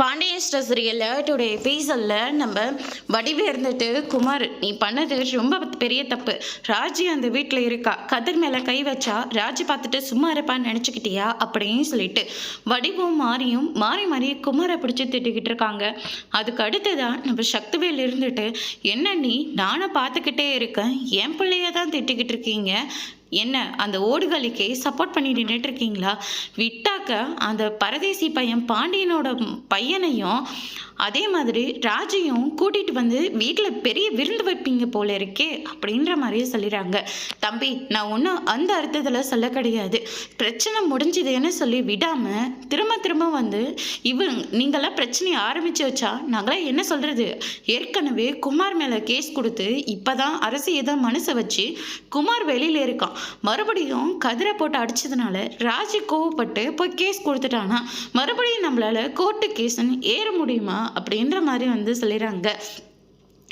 Pandian store சீரியலில் today எபிசோடில் நம்ம வடிவு இருந்துட்டு குமார் நீ பண்ணது ரொம்ப பெரிய தப்பு. ராஜி அந்த வீட்டில் இருக்கா, கதிர் மேலே கை வச்சா ராஜி பார்த்துட்டு சும்மா இருப்பான்னு நினச்சிக்கிட்டியா அப்படின்னு சொல்லிட்டு வடிவும் மாறி மாறி குமாரை பிடிச்சி திட்டிக்கிட்டு இருக்காங்க. அதுக்கு அடுத்ததான் நம்ம சக்திவேல் இருந்துட்டு என்ன நீ நானும் பார்த்துக்கிட்டே இருக்கேன், என் பிள்ளைய தான் திட்டிக்கிட்டு இருக்கீங்க, என்ன அந்த ஓடுகளுக்கே சப்போர்ட் பண்ணி நின்றுட்டு இருக்கீங்களா? விட்டாக்க அந்த பரதேசி பையன் பாண்டியனோட பையனையும் அதே மாதிரி ராஜையும் கூட்டிகிட்டு வந்து வீட்டில் பெரிய விருந்து வைப்பீங்க போல இருக்கே அப்படின்ற மாதிரியே சொல்லிடுறாங்க. தம்பி, நான் ஒன்றும் அந்த அர்த்தத்தில் சொல்ல கிடையாது. பிரச்சனை முடிஞ்சதுன்னு சொல்லி விடாமல் திரும்ப வந்து நீங்களாம் பிரச்சனையை ஆரம்பித்து வச்சா நாங்களாம் என்ன சொல்கிறது? ஏற்கனவே குமார் மேலே கேஸ் கொடுத்து இப்போ தான் அரசு ஏதோ மனசை வச்சு குமார் வெளியில் இருக்கான். மறுபடியும் கதிரை போட்டு அடிச்சதுனால ராஜி கோவப்பட்டு போய் கேஸ் கொடுத்துட்டானா மறுபடியும் நம்மளால கோர்ட்டு கேஸ்ன்னு ஏற முடியுமா அப்படின்ற மாதிரி வந்து சொல்லிடுறாங்க.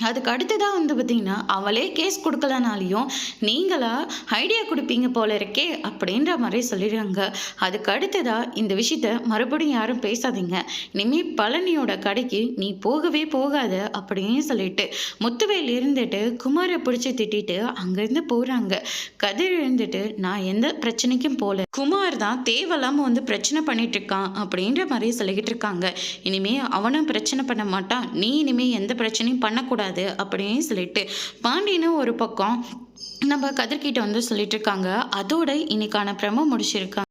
அதுக்கு அடுத்ததாக வந்து பார்த்திங்கன்னா அவளே கேஸ் கொடுக்கலனாலையும் நீங்களா ஐடியா கொடுப்பீங்க போல இருக்கே அப்படின்ற மாதிரி சொல்லிடுறாங்க. அதுக்கு அடுத்ததாக இந்த விஷயத்த மறுபடியும் யாரும் பேசாதீங்க, இனிமேல் பழனியோட கடைக்கு நீ போகவே போகாத அப்படின்னு சொல்லிட்டு முத்துவேல் இருந்துட்டு குமாரை பிடிச்சி திட்டிட்டு அங்கேருந்து போகிறாங்க. கதிர் இருந்துட்டு நான் எந்த பிரச்சனைக்கும் போகல, குமார் தான் தேவையில்லாமல் வந்து பிரச்சனை பண்ணிட்டு இருக்கான் அப்படின்ற மாதிரி சொல்லிக்கிட்டு இருக்காங்க. இனிமே அவனும் பிரச்சனை பண்ண மாட்டான், நீ இனிமேல் எந்த பிரச்சனையும் பண்ணக்கூடாது அப்படின்னு சொல்லிட்டு பாண்டியனும் ஒரு பக்கம் நம்ம கதிர்கிட்ட வந்து சொல்லிட்டு இருக்காங்க. அதோட இன்னைக்கான ப்ரமோ முடிச்சிருக்காங்க.